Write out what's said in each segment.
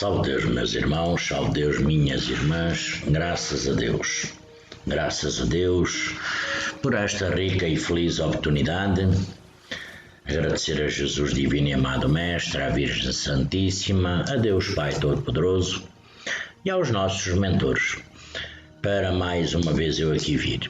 Salve Deus, meus irmãos, salve Deus, minhas irmãs, graças a Deus por esta rica e feliz oportunidade. Agradecer a Jesus Divino e Amado Mestre, à Virgem Santíssima, a Deus Pai Todo-Poderoso e aos nossos mentores, para mais uma vez eu aqui vir.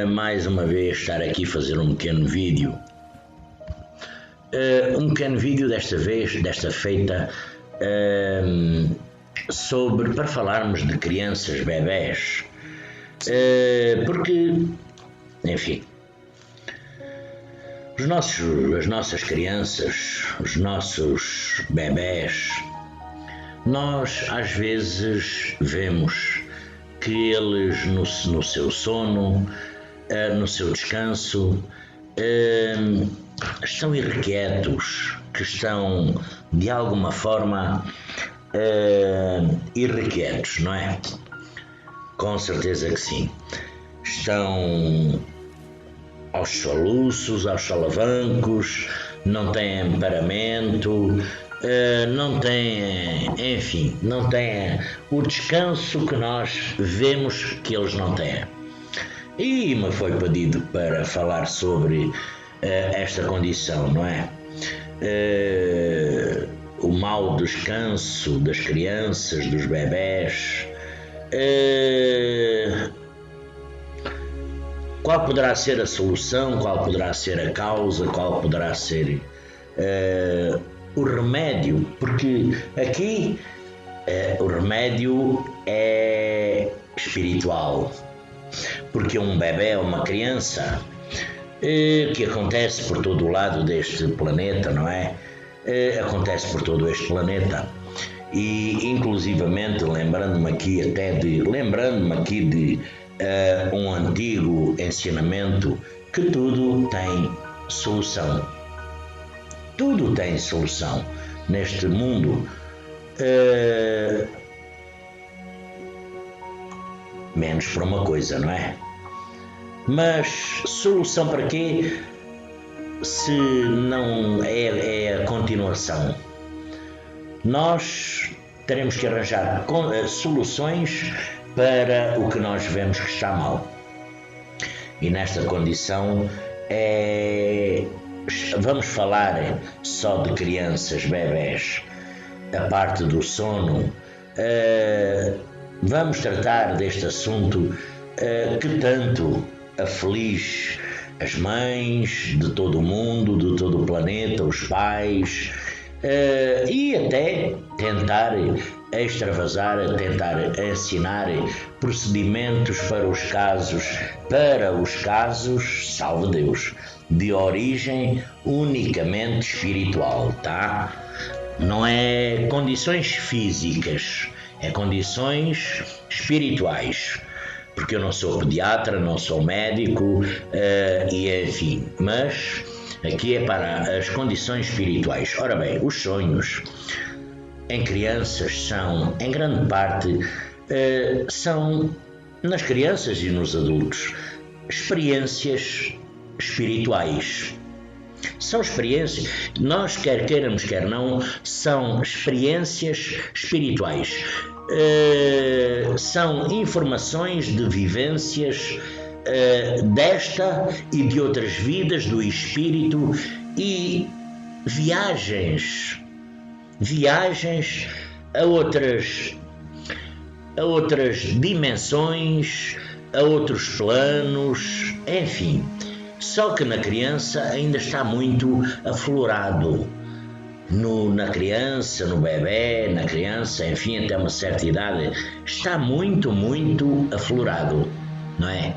Mais uma vez estar aqui a fazer um pequeno vídeo. Desta feita, para falarmos de crianças, bebés, porque, enfim, as nossas crianças, os nossos bebés, nós às vezes vemos que eles no seu sono, no seu descanso, estão irrequietos, que estão de alguma forma irrequietos, não é? Com certeza que sim. Estão aos soluços, aos solavancos, não têm paramento, não têm o descanso que nós vemos que eles não têm. E me foi pedido para falar sobre esta condição, não é? O mau descanso das crianças, dos bebés. Qual poderá ser a solução, qual poderá ser a causa, qual poderá ser o remédio? Porque aqui o remédio é espiritual. Porque um bebé, uma criança, que acontece por todo o lado deste planeta, não é? Acontece por todo este planeta. E inclusivamente lembrando-me aqui de um antigo ensinamento, que tudo tem solução. Tudo tem solução neste mundo. Menos para uma coisa, não é? Mas solução para quê? Se não é a continuação. Nós teremos que arranjar soluções para o que nós vemos que está mal. E nesta condição vamos falar só de crianças, bebés, a parte do sono. Vamos tratar deste assunto que tanto aflige as mães de todo o mundo, de todo o planeta, os pais, e até tentar extravasar, tentar ensinar procedimentos para os casos, salve Deus, de origem unicamente espiritual, tá? Não é condições físicas, é condições espirituais. Porque eu não sou pediatra, não sou médico, mas aqui é para as condições espirituais. Ora bem, os sonhos em crianças são, em grande parte, são nas crianças e nos adultos, experiências espirituais. São experiências, nós quer queiramos, quer não, são experiências espirituais. São informações de vivências desta e de outras vidas do espírito e viagens a outras dimensões, a outros planos, enfim. Só que na criança ainda está muito aflorado. Na criança, no bebé, na criança, enfim, até uma certa idade, está muito, muito aflorado, não é?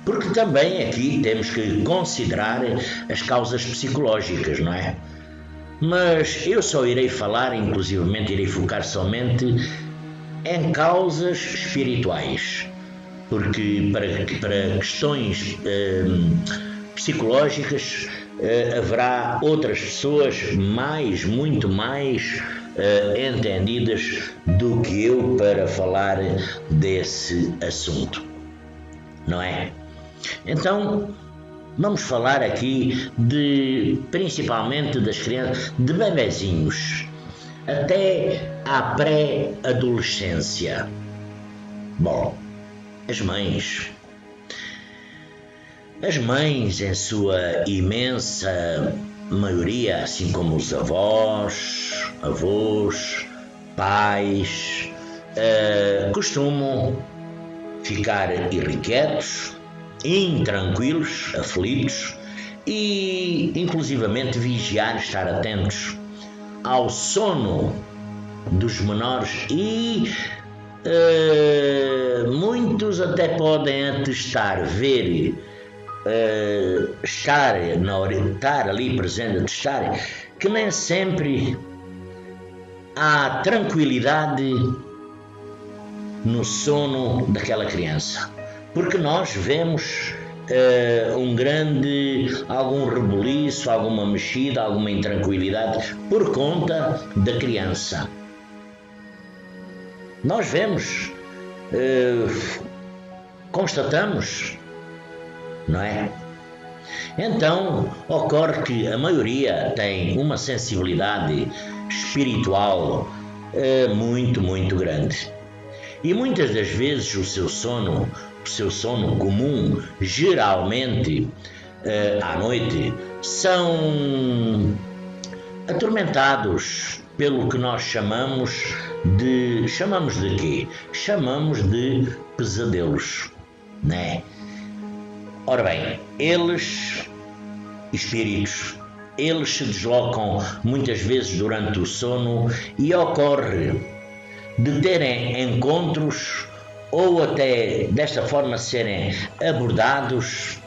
Porque também aqui temos que considerar as causas psicológicas, não é? Mas eu só irei falar, inclusivamente irei focar somente em causas espirituais, porque para questões psicológicas haverá outras pessoas muito mais entendidas do que eu para falar desse assunto, não é? Então, vamos falar aqui principalmente das crianças, de bebezinhos. até à pré-adolescência. Bom, as mães, em sua imensa maioria, assim como os avós, pais, costumam ficar irrequietos, intranquilos, aflitos e, inclusivamente, vigiar, estar atentos ao sono dos menores e muitos até podem atestar, ver, estar ali presente, atestar que nem sempre há tranquilidade no sono daquela criança, porque nós vemos algum rebuliço, alguma mexida, alguma intranquilidade por conta da criança. Nós vemos, constatamos, não é? Então, ocorre que a maioria tem uma sensibilidade espiritual muito, muito grande. E muitas das vezes o seu sono comum, geralmente à noite, são atormentados pelo que nós chamamos de quê? Chamamos de pesadelos, né? Ora bem, espíritos, eles se deslocam muitas vezes durante o sono e ocorre de terem encontros ou até desta forma serem abordados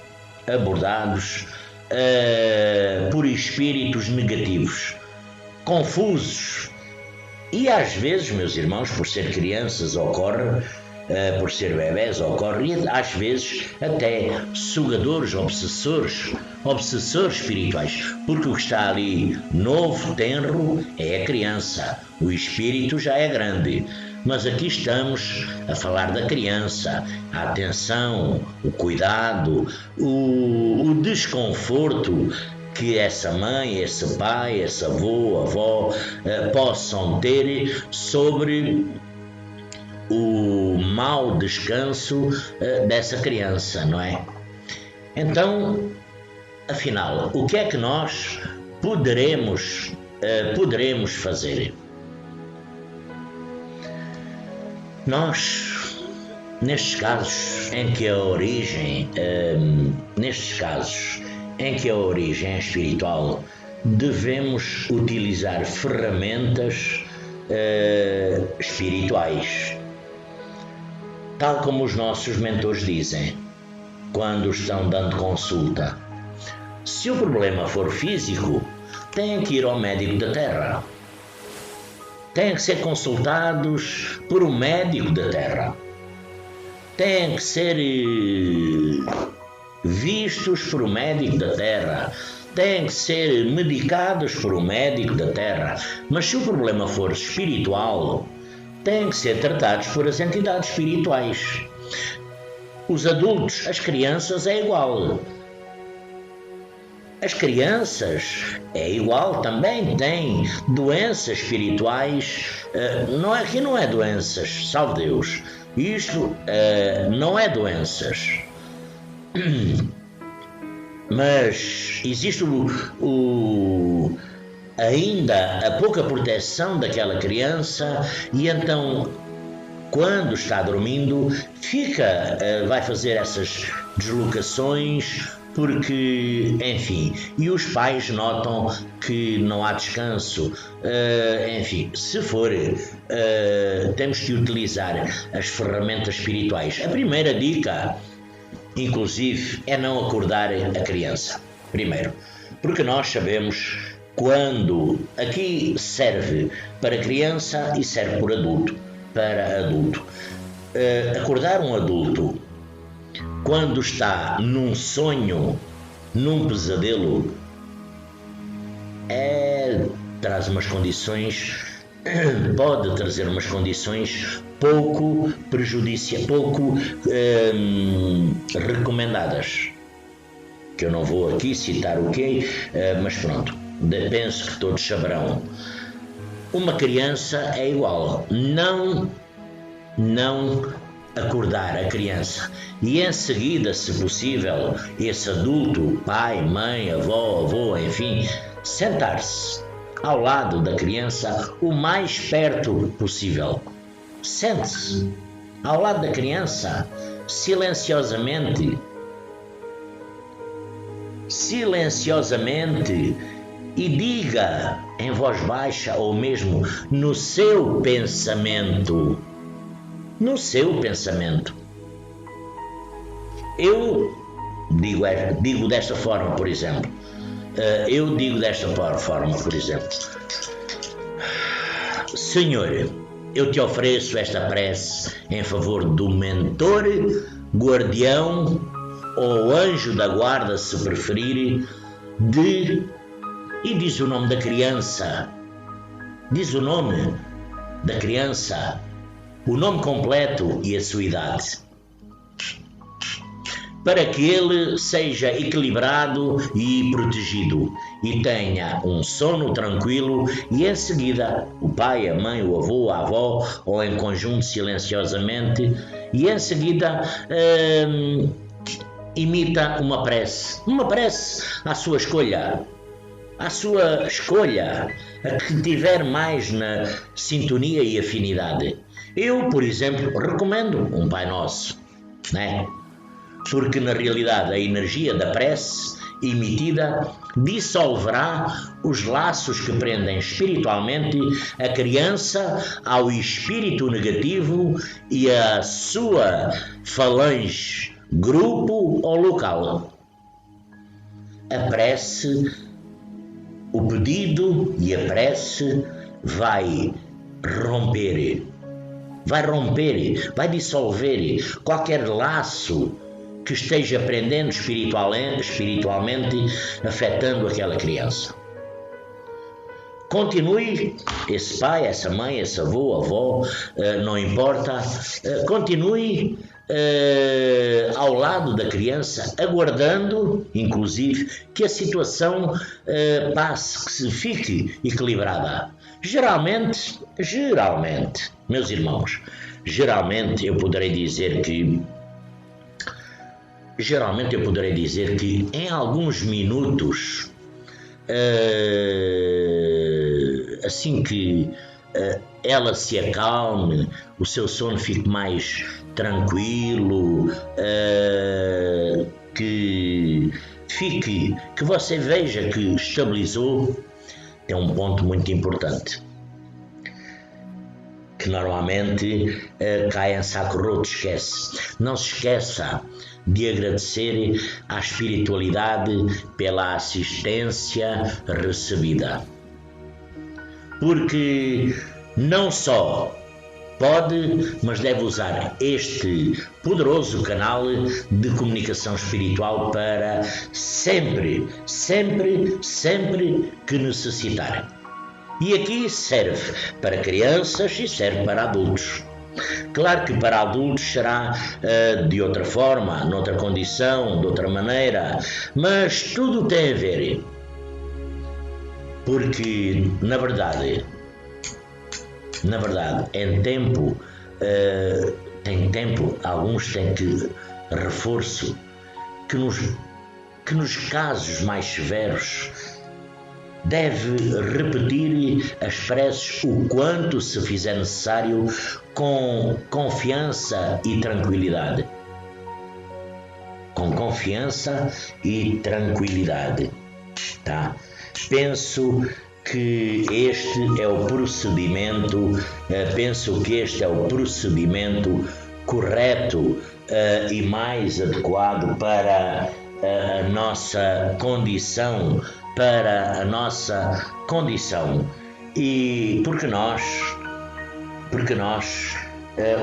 por espíritos negativos, confusos. E às vezes, meus irmãos, por ser crianças ocorre, por ser bebés ocorre, e às vezes até sugadores, obsessores espirituais, porque o que está ali novo, tenro, é a criança, o espírito já é grande. Mas aqui estamos a falar da criança, a atenção, o cuidado, o desconforto que essa mãe, esse pai, esse avô, avó possam ter sobre o mau descanso dessa criança, não é? Então, afinal, o que é que nós poderemos fazer? Nós, nestes casos em que a origem é espiritual, devemos utilizar ferramentas espirituais, tal como os nossos mentores dizem quando estão dando consulta. Se o problema for físico, têm que ir ao médico da terra. Têm que ser consultados por um médico da terra. Têm que ser vistos por um médico da terra. Têm que ser medicados por um médico da terra. Mas se o problema for espiritual, têm que ser tratados por as entidades espirituais. Os adultos, as crianças é igual. As crianças é igual, também têm doenças espirituais, aqui não é doenças, salve Deus, isto não é doenças, mas existe ainda a pouca proteção daquela criança e então quando está dormindo vai fazer essas deslocações porque, enfim, e os pais notam que não há descanso, enfim, se for, temos que utilizar as ferramentas espirituais. A primeira dica, inclusive, é não acordar a criança, primeiro, porque nós sabemos quando, aqui serve para criança e serve para adulto, acordar um adulto quando está num sonho, num pesadelo, traz umas condições, pode trazer umas condições pouco recomendadas, que eu não vou aqui citar o quê, mas pronto, penso que todos saberão. uma criança é igual. Não acordar a criança e em seguida, se possível, esse adulto, pai, mãe, avô, enfim, sentar-se ao lado da criança o mais perto possível. Sente-se ao lado da criança, silenciosamente, e diga em voz baixa ou mesmo no seu pensamento. Eu digo desta forma, por exemplo. Senhor, eu te ofereço esta prece em favor do mentor, guardião ou anjo da guarda, se preferir, e diz o nome da criança. Diz o nome da criança, o nome completo e a sua idade, para que ele seja equilibrado e protegido e tenha um sono tranquilo, e em seguida o pai, a mãe, o avô, a avó, ou em conjunto silenciosamente, e em seguida imita uma prece à sua escolha, a que tiver mais na sintonia e afinidade. Eu, por exemplo, recomendo um Pai Nosso, né? Porque na realidade a energia da prece emitida dissolverá os laços que prendem espiritualmente a criança ao espírito negativo e à sua falange, grupo ou local. A prece, o pedido e a prece vai dissolver qualquer laço que esteja prendendo espiritualmente, afetando aquela criança. Continue, esse pai, essa mãe, esse avô, avó, não importa, continue ao lado da criança, aguardando, inclusive, que a situação passe, que se fique equilibrada. Geralmente, meus irmãos, eu poderei dizer que em alguns minutos, assim que ela se acalme, o seu sono fique mais tranquilo, que você veja que estabilizou, é um ponto muito importante, que normalmente cai em saco roto, esquece. Não se esqueça de agradecer à espiritualidade pela assistência recebida, porque não só pode, mas deve usar este poderoso canal de comunicação espiritual para sempre que necessitar. E aqui serve para crianças e serve para adultos. Claro que para adultos será de outra forma, noutra condição, de outra maneira, mas tudo tem a ver. Porque, na verdade, em tempo, alguns têm que reforço, que nos casos mais severos, deve repetir as preces o quanto se fizer necessário, com confiança e tranquilidade. Tá? Penso que este é o procedimento correto e mais adequado para a nossa condição, e porque nós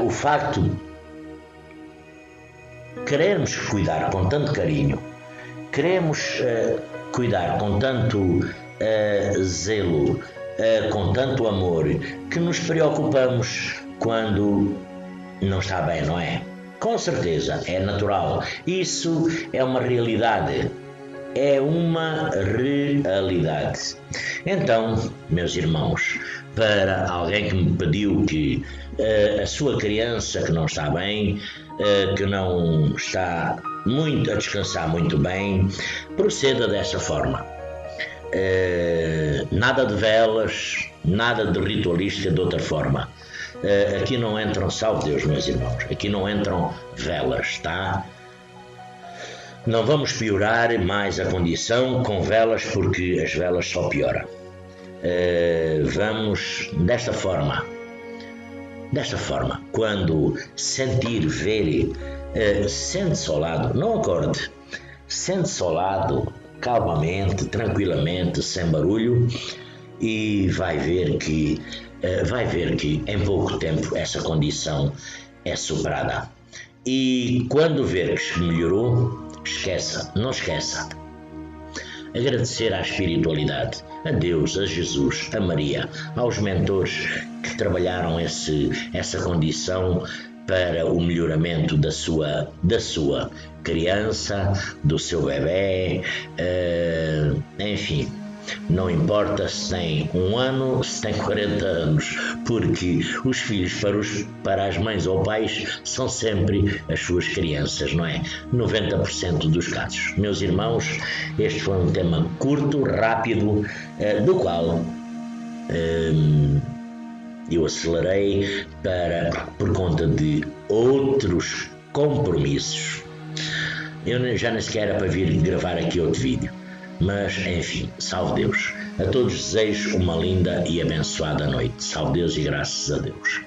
o facto de queremos cuidar com tanto carinho, queremos cuidar com tanto zelo, com tanto amor, que nos preocupamos quando não está bem, não é? Com certeza, é natural. Isso é uma realidade. é uma realidade. Então, meus irmãos, para alguém que me pediu que a sua criança que não está bem, que não está a descansar muito bem, proceda dessa forma. Nada de velas, nada de ritualística de outra forma. Aqui não entram, salve Deus, meus irmãos, aqui não entram velas, tá? Não vamos piorar mais a condição com velas, porque as velas só pioram. Vamos desta forma, quando sentir, ver, sente-se ao lado, não acorde, sente-se ao lado, calmamente, tranquilamente, sem barulho, e vai ver que em pouco tempo essa condição é superada. E quando ver que melhorou, não esqueça. Agradecer à espiritualidade, a Deus, a Jesus, a Maria, aos mentores que trabalharam essa condição para o melhoramento da sua criança, do seu bebê, enfim. Não importa se tem 1 ano, se tem 40 anos, porque os filhos para as mães ou pais são sempre as suas crianças, não é? 90% dos casos. Meus irmãos, este foi um tema curto, rápido, do qual eu acelerei por conta de outros compromissos. Eu já nem sequer era para vir gravar aqui outro vídeo. Mas, enfim, salve Deus. A todos desejo uma linda e abençoada noite. Salve Deus e graças a Deus.